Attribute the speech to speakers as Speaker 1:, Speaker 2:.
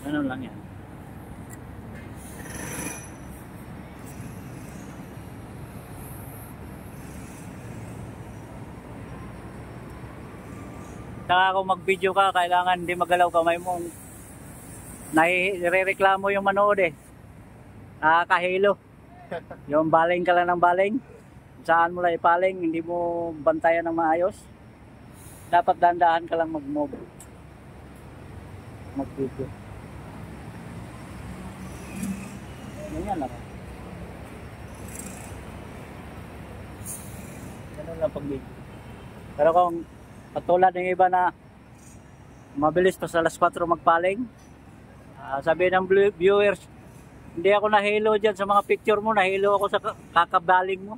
Speaker 1: Ganun lang yan. Saka kung mag-video ka, kailangan hindi magalaw kamay mo. Nare-reklamo yung manood eh. Nakakahilo. Yung baling ka lang ng baling. Saan mo lang ipaling, hindi mo bantayan ng maayos. Dapat dandahan ka lang mag-move. Mag-video. Ganyan lang. Ganun lang pag-video. Pero kung katulad ng iba na mabilis pa sa alas 4 magpaling, sabi ng viewers, hindi ako nahilo dyan sa mga picture mo, nahilo ako sa kakabaling mo.